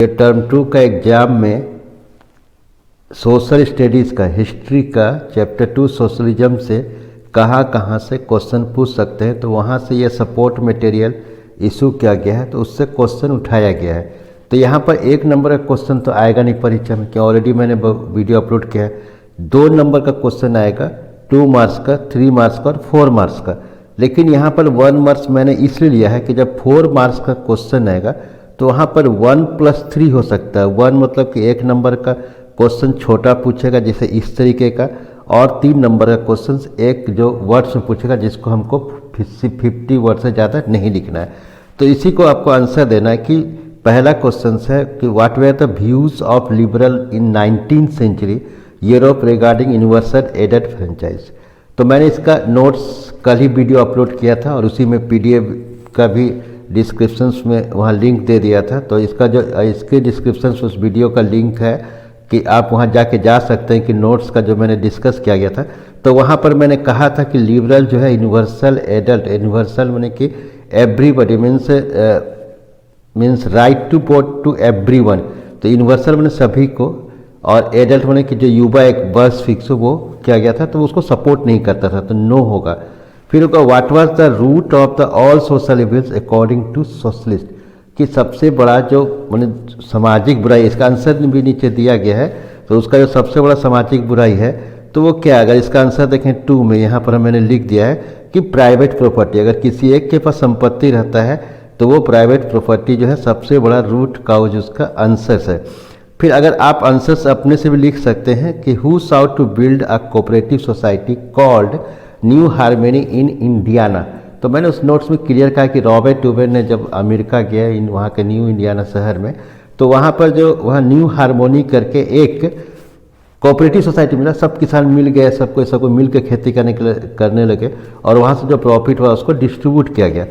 ये टर्म 2 का एग्जाम में सोशल स्टडीज़ का हिस्ट्री का चैप्टर 2 सोशलिज्म से कहाँ से क्वेश्चन पूछ सकते हैं। तो वहाँ से ये सपोर्ट मटेरियल इशू किया गया है, तो उससे क्वेश्चन उठाया गया है। तो यहाँ पर 1 नंबर का क्वेश्चन तो आएगा नहीं परीक्षा में, क्योंकि ऑलरेडी मैंने वीडियो अपलोड किया है। 2 नंबर का क्वेश्चन आएगा 2 मार्क्स का, 3 मार्क्स का और 4 मार्क्स का। लेकिन यहाँ पर 1 मार्क्स मैंने इसलिए लिया है कि जब 4 मार्क्स का क्वेश्चन आएगा तो वहाँ पर 1+3 हो सकता है। 1 मतलब कि 1 नंबर का क्वेश्चन छोटा पूछेगा जैसे इस तरीके का, और 3 नंबर का क्वेश्चन एक जो वर्ड्स में पूछेगा जिसको हमको 50 वर्ड से ज़्यादा नहीं लिखना है। तो इसी को आपको आंसर देना है कि पहला क्वेश्चन है कि what were the views of liberal in 19th century Europe regarding universal एडेड फ्रेंचाइज। तो मैंने इसका नोट्स कल ही वीडियो अपलोड किया था और उसी में PDF का भी डिस्क्रिप्शंस में वहाँ लिंक दे दिया था। तो इसका जो इसके डिस्क्रिप्शन उस वीडियो का लिंक है कि आप वहाँ जाके जा सकते हैं कि नोट्स का जो मैंने डिस्कस किया गया था। तो वहाँ पर मैंने कहा था कि लिबरल जो है यूनिवर्सल एडल्ट, यूनिवर्सल मैंने कि everybody means right to vote to everyone. तो यूनिवर्सल मैंने सभी को, और एडल्ट मैंने कि जो युवा एक बस फिक्स हो वो किया गया था, तो उसको सपोर्ट नहीं करता था, तो नो होगा। फिर होगा what was the root of the all social evils according to socialist, कि सबसे बड़ा जो मैंने सामाजिक बुराई, इसका आंसर भी नीचे दिया गया है। तो उसका जो सबसे बड़ा सामाजिक बुराई है तो वो क्या है? अगर इसका आंसर देखें 2 में, यहाँ पर मैंने लिख दिया है कि प्राइवेट प्रॉपर्टी। अगर किसी एक के पास संपत्ति रहता है तो वो प्राइवेट प्रॉपर्टी जो है सबसे बड़ा रूट काउज उसका आंसर है। फिर अगर आप आंसर्स अपने से भी लिख सकते हैं कि who sought to build a cooperative society called New Harmony in Indiana. तो मैंने उस नोट्स में क्लियर कहा कि रॉबर्ट टूबेर ने जब अमेरिका गया वहाँ के न्यू इंडियाना शहर में, तो वहाँ पर जो वहाँ न्यू हार्मोनी करके एक कोऑपरेटिव सोसाइटी मिला, सब किसान मिल गए, सबको मिल के खेती करने लगे और वहाँ से जो प्रॉफिट हुआ उसको डिस्ट्रीब्यूट किया गया।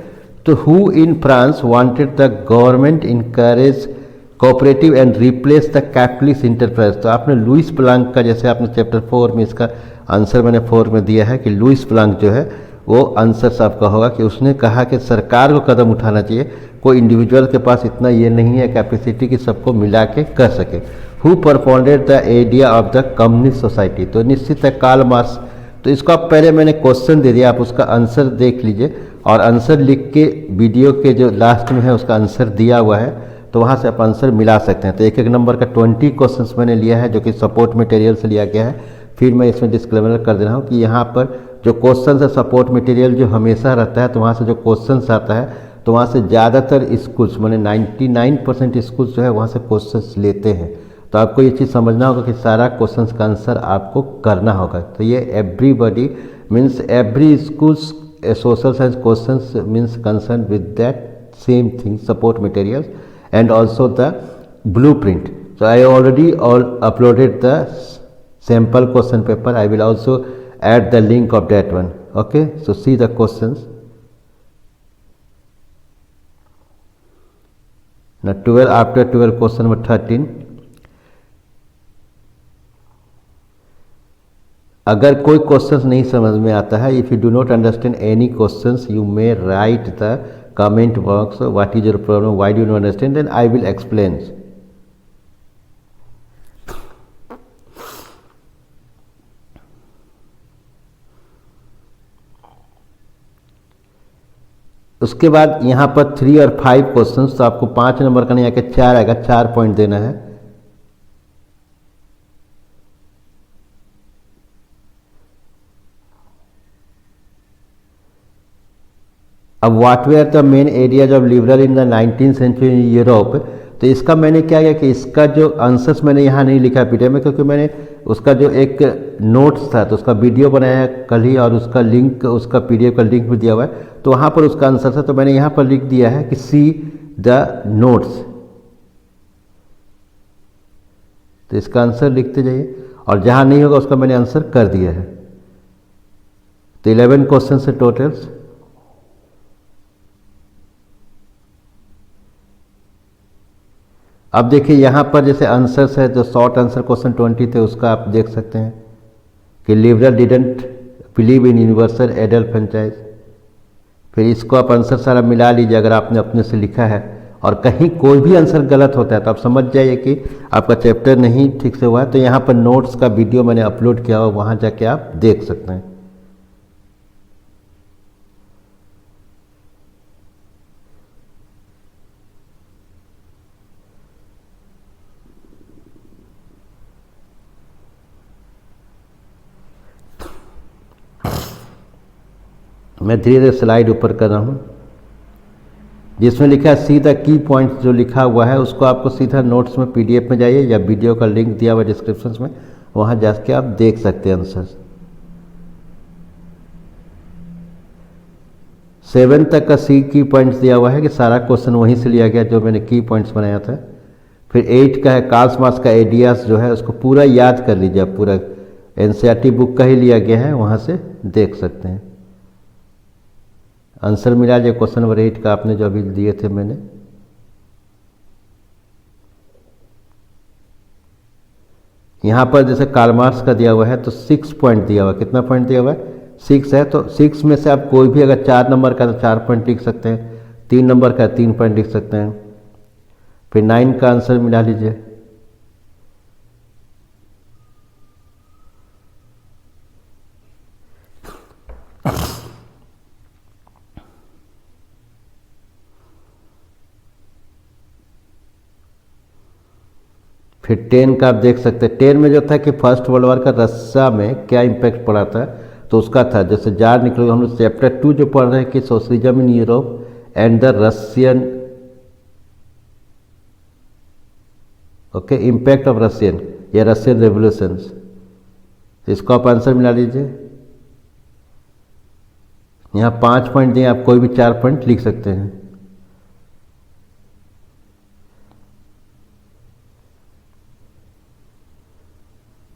तो who in France wanted the government encourage cooperative and replace the capitalist enterprise. तो आपने लुइस प्लांक का, जैसे आपने चैप्टर 4 में इसका आंसर मैंने 4 में दिया है कि लुइस प्लांक जो है वो आंसर आपका होगा कि उसने कहा कि सरकार को कदम उठाना चाहिए, कोई इंडिविजुअल के पास इतना ये नहीं है कैपेसिटी कि सबको मिला के कर सके। Who performed the idea of the communist society. तो निश्चित है कार्ल मार्क्स। तो इसको आप पहले मैंने क्वेश्चन दे दिया, आप उसका आंसर देख लीजिए और आंसर लिख के वीडियो के जो लास्ट में है उसका आंसर दिया हुआ है, तो वहाँ से आप आंसर मिला सकते हैं। तो 1 नंबर का 20 क्वेश्चंस मैंने लिया है जो कि सपोर्ट मटेरियल से लिया गया है। फिर मैं इसमें डिस्क्लेमर कर दे रहा हूँ कि यहाँ पर जो क्वेश्चन है सपोर्ट मटेरियल जो हमेशा रहता है, तो वहाँ से जो क्वेश्चंस आता है तो वहाँ से ज़्यादातर स्कूल्स मैंने 99% स्कूल्स जो है वहाँ से क्वेश्चंस लेते हैं। तो आपको ये चीज़ समझना होगा कि सारा क्वेश्चंस का आंसर आपको करना होगा। तो ये everybody means every schools social science questions means concern with that same thing support materials and also the blueprint. So I already uploaded the sample question paper. I will also add the link of that one. Okay, so see the questions. Now 12, after 12 question number 13. अगर कोई questions नहीं समझ में आता है, if you do not understand any questions you may right the comment box what is your problem, why do you not understand, then I will explain. उसके बाद यहाँ पर 3 और 5 क्वेश्चंस, तो आपको 5 नंबर का नहीं आके 4 आएगा, 4 पॉइंट देना है। अब what were the main areas of liberal in the 19th century Europe. तो इसका मैंने क्या किया कि इसका जो आंसर्स मैंने यहाँ नहीं लिखा PDF में, क्योंकि मैंने उसका जो एक नोट्स था तो उसका वीडियो बनाया है कल ही और उसका लिंक, उसका PDF का लिंक भी दिया हुआ है, तो वहाँ पर उसका आंसर था। तो मैंने यहाँ पर लिख दिया है कि सी द नोट्स। तो इसका आंसर लिखते जाइए और जहाँ नहीं होगा उसका मैंने आंसर कर दिया है। तो 11 क्वेश्चन से टोटल्स। अब देखिए यहाँ पर जैसे आंसर्स है, जो शॉर्ट आंसर क्वेश्चन 20 थे उसका आप देख सकते हैं कि liberal didn't believe in universal adult franchise. फिर इसको आप आंसर सारा मिला लीजिए अगर आपने अपने से लिखा है, और कहीं कोई भी आंसर गलत होता है तो आप समझ जाइए कि आपका चैप्टर नहीं ठीक से हुआ है। तो यहाँ पर नोट्स का वीडियो मैंने अपलोड किया हुआ, वहाँ जाके आप देख सकते हैं। मैं धीरे धीरे स्लाइड ऊपर कर रहा हूँ। जिसमें लिखा है सीधा की पॉइंट्स जो लिखा हुआ है उसको आपको सीधा नोट्स में पीडीएफ में जाइए या वीडियो का लिंक दिया हुआ डिस्क्रिप्शन में, वहाँ जाके आप देख सकते हैं आंसर। 7 तक का सी की पॉइंट्स दिया हुआ है कि सारा क्वेश्चन वहीं से लिया गया जो मैंने की पॉइंट्स बनाया था। फिर 8 का है कार्ल मार्क्स का आइडियाज जो है उसको पूरा याद कर लीजिए आप, पूरा एनसीईआरटी बुक का ही लिया गया है, वहाँ से देख सकते हैं। आंसर मिला जो क्वेश्चन नंबर 8 का आपने जो अभी दिए थे मैंने। यहाँ पर जैसे कार्ल मार्क्स का दिया हुआ है तो 6 पॉइंट दिया हुआ है। कितना पॉइंट दिया हुआ है? 6 है। तो 6 में से आप कोई भी अगर 4 नंबर का तो 4 पॉइंट लिख सकते हैं, 3 नंबर का 3 पॉइंट लिख सकते हैं। फिर 9 का आंसर मिला लीजिए। फिर 10 का आप देख सकते हैं। 10 में जो था कि फर्स्ट वर्ल्ड वॉर का रशिया में क्या इम्पैक्ट पड़ा था, तो उसका था जैसे जार निकलो। हम लोग चैप्टर 2 जो पढ़ रहे हैं कि socialism in Europe and the Russian, okay, impact of Russian या रशियन रेवोल्यूशंस, इसको आप आंसर मिला लीजिए। यहाँ 5 पॉइंट दिए, आप कोई भी 4 पॉइंट लिख सकते हैं।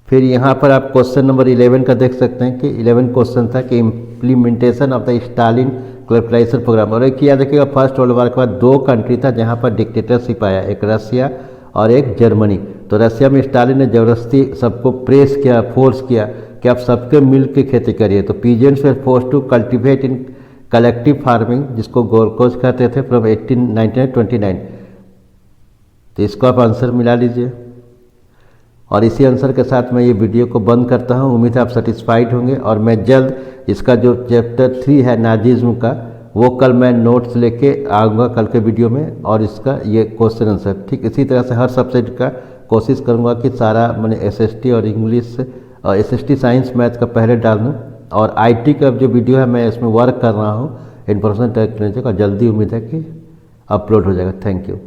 फिर यहाँ पर आप क्वेश्चन नंबर 11 का देख सकते हैं कि 11 क्वेश्चन था कि implementation of the Stalin globalization program. और एक याद रखिएगा फर्स्ट वर्ल्ड वॉर के बाद 2 कंट्री था जहाँ पर डिक्टेटरशिप आया, एक रसिया और एक जर्मनी। तो रसिया में स्टालिन ने ज़बरदस्ती सबको प्रेस किया, फोर्स किया कि आप सबके मिल के खेती करिए। तो peasants were forced to cultivate in collective farming, जिसको गोलकोज कहते थे, फ्रॉम 1829। तो इसको आप आंसर मिला लीजिए। और इसी आंसर के साथ मैं ये वीडियो को बंद करता हूँ। उम्मीद है आप सेटिस्फाइड होंगे और मैं जल्द इसका जो चैप्टर 3 है नाजिज्म का, वो कल मैं नोट्स लेके आऊँगा कल के वीडियो में, और इसका ये क्वेश्चन आंसर ठीक इसी तरह से हर सब्जेक्ट का कोशिश करूँगा कि सारा मैंने एसएसटी और इंग्लिश और एसएसटी साइंस मैथ का पहले डाल दूँ। और आईटी का जो वीडियो है मैं इसमें वर्क कर रहा हूँ, इन्फॉर्मेशन टेक्नोलॉजी का, जल्दी उम्मीद है कि अपलोड हो जाएगा। Thank you.